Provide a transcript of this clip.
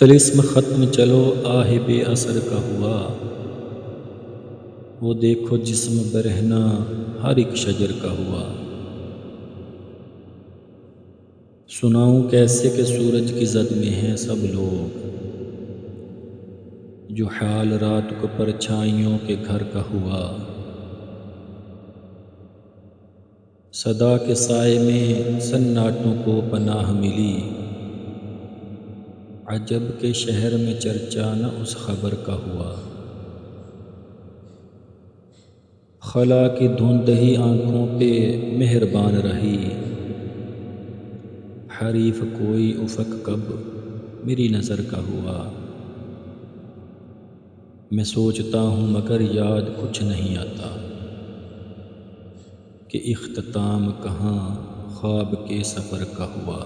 طلسم ختم چلو آہ بے اثر کا ہوا، وہ دیکھو جسم برہنہ ہر ایک شجر کا ہوا۔ سناؤں کیسے کہ سورج کی زد میں ہیں سب لوگ، جو حال رات کو پرچھائیوں کے گھر کا ہوا۔ صدا کے سائے میں سناٹوں کو پناہ ملی، عجب کے شہر میں چرچا نہ اس خبر کا ہوا۔ خلا کی دھند ہی آنکھوں پہ مہربان رہی، حریف کوئی افق کب میری نظر کا ہوا۔ میں سوچتا ہوں مگر یاد کچھ نہیں آتا، کہ اختتام کہاں خواب کے سفر کا ہوا۔